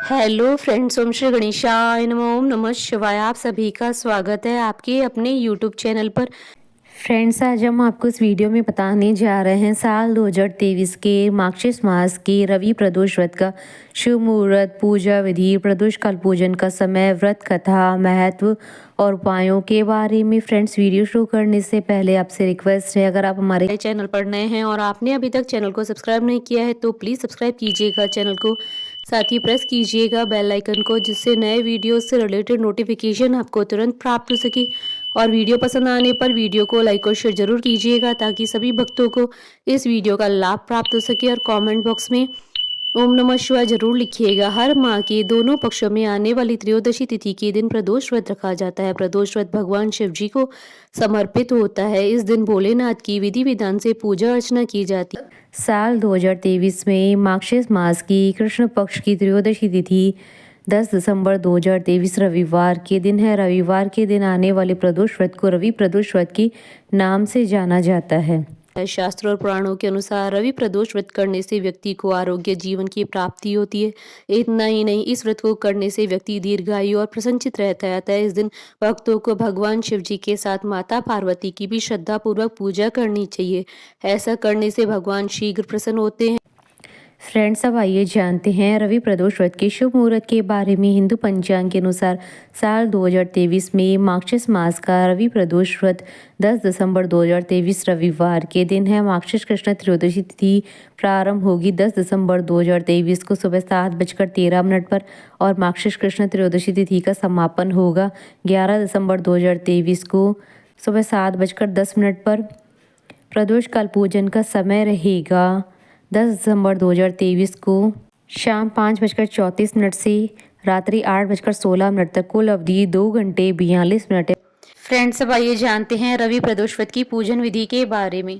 Hello friends, ओम श्री गणेशाय नमः। ओम नमः शिवाय। आप सभी का स्वागत है आपके अपने यूट्यूब चैनल पर। फ्रेंड्स, आज हम आपको इस वीडियो में बताने जा रहे हैं साल 2023 के मार्गशीर्ष मास के रवि प्रदोष व्रत का शुभ मुहूर्त, पूजा विधि, प्रदोष काल पूजन का समय, व्रत कथा, महत्व और उपायों के बारे में। फ्रेंड्स, वीडियो शुरू करने से पहले आपसे रिक्वेस्ट है, अगर आप हमारे चैनल पर नए हैं और आपने अभी तक चैनल को सब्सक्राइब नहीं किया है तो प्लीज़ सब्सक्राइब कीजिएगा चैनल को, साथ ही प्रेस कीजिएगा बेल आइकन को, जिससे नए वीडियो से रिलेटेड नोटिफिकेशन आपको तुरंत प्राप्त हो सके। और वीडियो पसंद आने पर वीडियो को लाइक और शेयर जरूर कीजिएगा ताकि सभी भक्तों को इस वीडियो का लाभ प्राप्त हो सके। और कमेंट बॉक्स में ओम नमः शिवाय जरूर लिखिएगा। हर माह के दोनों पक्षों में आने वाली त्रयोदशी तिथि के दिन प्रदोष व्रत रखा जाता है। प्रदोष व्रत भगवान शिव जी को समर्पित होता है। इस दिन भोलेनाथ की विधि विधान से पूजा अर्चना की जाती है। साल 2023 में मार्गशीर्ष मास की कृष्ण पक्ष की त्रयोदशी तिथि 10 दिसंबर 2023 रविवार के दिन है। रविवार के दिन आने वाले प्रदोष व्रत को रवि प्रदोष व्रत के नाम से जाना जाता है। शास्त्रों और पुराणों के अनुसार रवि प्रदोष व्रत करने से व्यक्ति को आरोग्य जीवन की प्राप्ति होती है। इतना ही नहीं, इस व्रत को करने से व्यक्ति दीर्घायु और प्रसन्नचित रहता है। इस दिन भक्तों को भगवान शिव जी के साथ माता पार्वती की भी श्रद्धा पूर्वक पूजा करनी चाहिए। ऐसा करने से भगवान शीघ्र प्रसन्न होते हैं। फ्रेंड्स, अब आइए जानते हैं रवि प्रदोष व्रत के शुभ मुहूर्त के बारे में। हिंदू पंचांग के अनुसार साल 2023 में मार्गशीर्ष मास का रवि प्रदोष व्रत 10 दिसंबर 2023 रविवार के दिन है। मार्गशीर्ष कृष्ण त्रयोदशी तिथि प्रारंभ होगी 10 दिसंबर 2023 को सुबह 7:13 पर और मार्गशीर्ष कृष्ण त्रयोदशी तिथि का समापन होगा 11 दिसंबर 2023 को सुबह 7:10 पर। प्रदोष काल पूजन का समय रहेगा 10 दिसंबर 2023 को शाम 5:34 से रात्रि 8:16 तक। कुल अवधि 2 घंटे 42 मिनट है। फ्रेंड्स, अब आइए जानते हैं रवि प्रदोष व्रत की पूजन विधि के बारे में।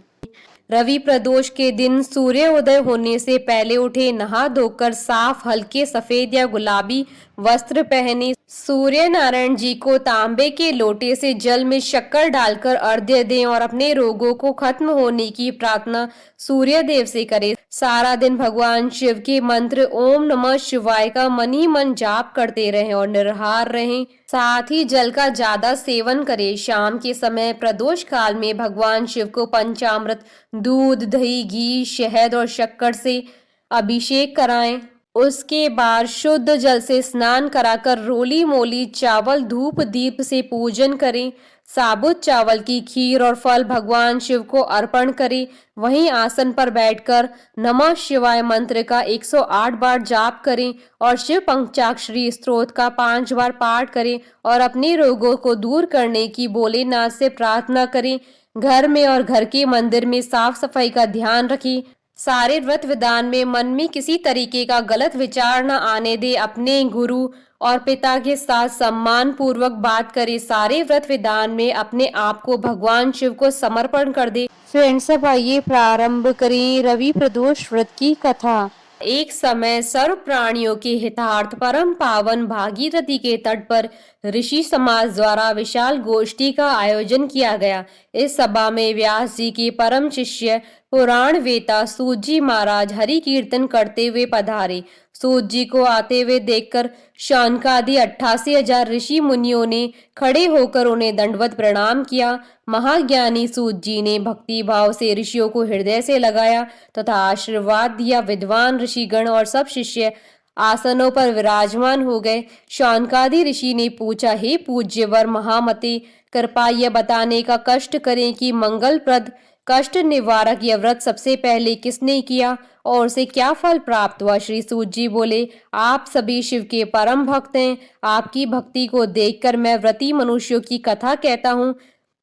रवि प्रदोष के दिन सूर्योदय होने से पहले उठे, नहा धोकर साफ हल्के सफेद या गुलाबी वस्त्र पहने, सूर्य नारायण जी को तांबे के लोटे से जल में शक्कर डालकर अर्घ्य दें और अपने रोगों को खत्म होने की प्रार्थना सूर्य देव से करें। सारा दिन भगवान शिव के मंत्र ओम नमः शिवाय का मन ही मन जाप करते रहें और निराहार रहें। साथ ही जल का ज्यादा सेवन करें। शाम के समय प्रदोष काल में भगवान शिव को पंचामृत, दूध, दही, घी, शहद और शक्कर से अभिषेक कराएं। उसके बाद शुद्ध जल से स्नान कराकर रोली मोली चावल धूप दीप से पूजन करें। साबुत चावल की खीर और फल भगवान शिव को अर्पण करें। वहीं आसन पर बैठकर नमः शिवाय मंत्र का 108 बार जाप करें और शिव पंचाक्षरी स्तोत्र का 5 बार पाठ करें और अपने रोगों को दूर करने की भोलेनाथ से प्रार्थना करें। घर में और घर के मंदिर में साफ सफाई का ध्यान रखें। सारे व्रत विधान में मन में किसी तरीके का गलत विचार न आने दे। अपने गुरु और पिता के साथ सम्मान पूर्वक बात करे। सारे व्रत विधान में अपने आप को भगवान शिव को समर्पण कर दे। फ्रेंड्स, अब आइए प्रारंभ करें रवि प्रदोष व्रत की कथा। एक समय सर्व प्राणियों के हितार्थ परम पावन भागीरथी के तट पर ऋषि समाज द्वारा विशाल गोष्ठी का आयोजन किया गया। इस सभा में व्यास जी के परम शिष्य पुराण वेता सूत जी महाराज हरि कीर्तन करते हुए पधारे। सूत जी को आते हुए देखकर शौनकादि 88,000 ऋषि मुनियों ने खड़े होकर उन्हें दंडवत प्रणाम किया। महाज्ञानी सूत जी ने भक्ति भाव से ऋषियों को हृदय से लगाया तथा आशीर्वाद दिया। विद्वान ऋषिगण और सब शिष्य आसनों पर विराजमान हो गए। शौनकादि ऋषि ने पूछा, हे पूज्यवर महामते, कृपा यह बताने का कष्ट करें कि मंगलप्रद कष्ट निवारक यह व्रत सबसे पहले किसने किया और उसे क्या फल प्राप्त हुआ। श्री सूत जी बोले, आप सभी शिव के परम भक्त हैं। आपकी भक्ति को देखकर मैं व्रती मनुष्यों की कथा कहता हूँ।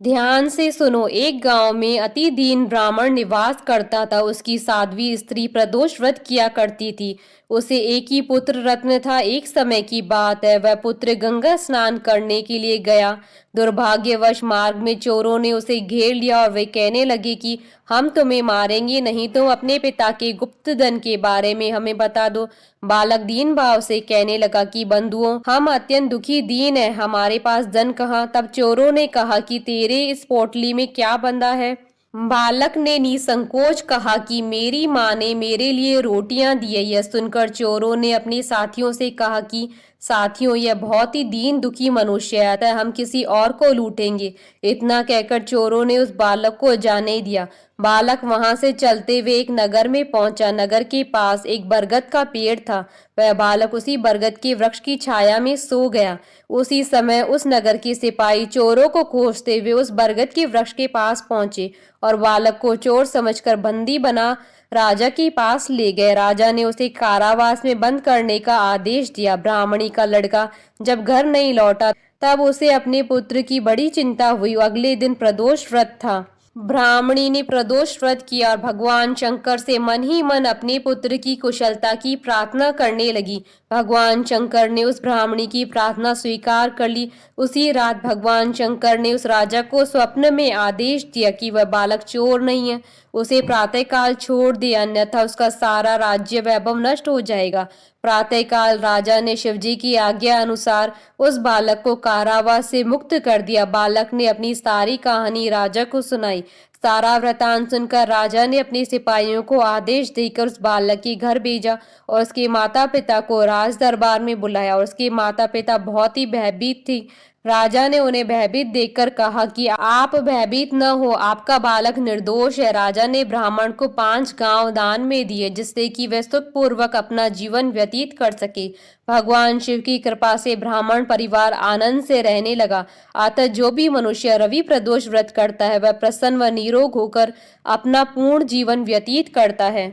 ध्यान से सुनो। एक गांव में अति दीन ब्राह्मण निवास करता था। उसकी साध्वी स्त्री प्रदोष व्रत किया करती थी। उसे एक ही पुत्र रत्न था। एक समय की बात है, वह पुत्र गंगा स्नान करने के लिए गया। दुर्भाग्यवश मार्ग में चोरों ने उसे घेर लिया और वे कहने लगे कि हम तुम्हें मारेंगे, नहीं तुम अपने पिता के गुप्त धन के बारे में हमें बता दो। बालक दीन भाव से कहने लगा कि बंधुओं, हम अत्यंत दुखी दीन है, हमारे पास धन कहाँ। तब चोरों ने कहा कि तेरे इस पोटली में क्या बंधा है। बालक ने निसंकोच कहा कि मेरी माँ ने मेरे लिए रोटियां दी है। यह सुनकर चोरों ने अपने साथियों से कहा कि साथियों, यह बहुत ही दीन दुखी मनुष्य है, अतः हम किसी और को लूटेंगे। इतना कहकर चोरों ने उस बालक को जाने दिया। बालक वहां से चलते हुए एक नगर में पहुंचा। नगर के पास एक बरगद का पेड़ था। वह बालक उसी बरगद के वृक्ष की छाया में सो गया। उसी समय उस नगर के सिपाही चोरों को खोजते हुए उस बरगद के वृक्ष के पास पहुंचे और बालक को चोर समझकर बंदी बना राजा के पास ले गए। राजा ने उसे कारावास में बंद करने का आदेश दिया। ब्राह्मणी का लड़का जब घर नहीं लौटा तब उसे अपने पुत्र की बड़ी चिंता हुई। अगले दिन प्रदोष व्रत था। ब्राह्मणी ने प्रदोष व्रत किया और भगवान शंकर से मन ही मन अपने पुत्र की कुशलता की प्रार्थना करने लगी। भगवान शंकर ने उस ब्राह्मणी की प्रार्थना स्वीकार कर ली। उसी रात भगवान शंकर ने उस राजा को स्वप्न में आदेश दिया कि वह बालक चोर नहीं है, उसे प्रातःकाल छोड़ दे, अन्यथा उसका सारा राज्य वैभव नष्ट हो जाएगा। प्रातःकाल राजा ने शिवजी की आज्ञा अनुसार उस बालक को कारावास से मुक्त कर दिया। बालक ने अपनी सारी कहानी राजा को सुनाई। सारा वृतांत सुनकर राजा ने अपने सिपाहियों को आदेश देकर उस बालक के घर भेजा और उसके माता पिता को राज दरबार में बुलाया और उसके माता पिता बहुत ही भयभीत थे। राजा ने उन्हें भयभीत देखकर कहा कि आप भयभीत न हो, आपका बालक निर्दोष है। राजा ने ब्राह्मण को 5 गांव दान में दिए जिससे कि वह सुखपूर्वक अपना जीवन व्यतीत कर सके। भगवान शिव की कृपा से ब्राह्मण परिवार आनंद से रहने लगा। अतः जो भी मनुष्य रवि प्रदोष व्रत करता है वह प्रसन्न व निरोग होकर अपना पूर्ण जीवन व्यतीत करता है।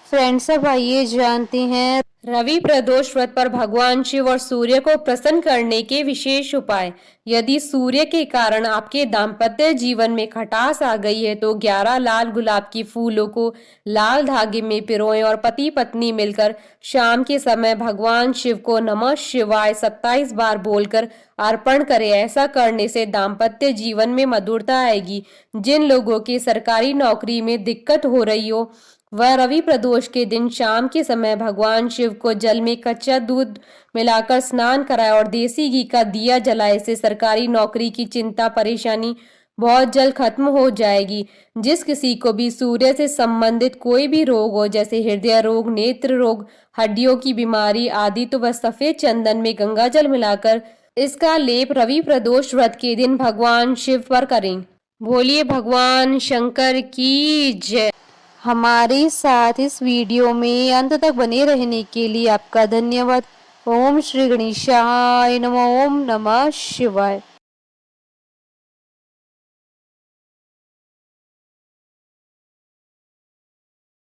फ्रेंड्स, अब आइए जानते हैं रवि प्रदोष व्रत पर भगवान शिव और सूर्य को प्रसन्न करने के विशेष उपाय। यदि सूर्य के कारण आपके दाम्पत्य जीवन में खटास आ गई है तो 11 लाल गुलाब की फूलों को लाल धागे में पिरोएं और पति पत्नी मिलकर शाम के समय भगवान शिव को नमः शिवाय 27 बार बोलकर अर्पण करें। ऐसा करने से दाम्पत्य जीवन में मधुरता आएगी। जिन लोगों की सरकारी नौकरी में दिक्कत हो रही हो वह रवि प्रदोष के दिन शाम के समय भगवान शिव को जल में कच्चा दूध मिलाकर स्नान कराए और देसी घी का दिया जलाए से सरकारी नौकरी की चिंता परेशानी बहुत जल्द खत्म हो जाएगी। जिस किसी को भी सूर्य से संबंधित कोई भी रोग हो जैसे हृदय रोग, नेत्र रोग, हड्डियों की बीमारी आदि, तो वह सफेद चंदन में गंगा जल मिलाकर इसका लेप रवि प्रदोष व्रत के दिन भगवान शिव पर करें। बोलिए भगवान शंकर की जय। हमारे साथ इस वीडियो में अंत तक बने रहने के लिए आपका धन्यवाद। ओम श्री गणेशाय नमः। ओम नमः शिवाय।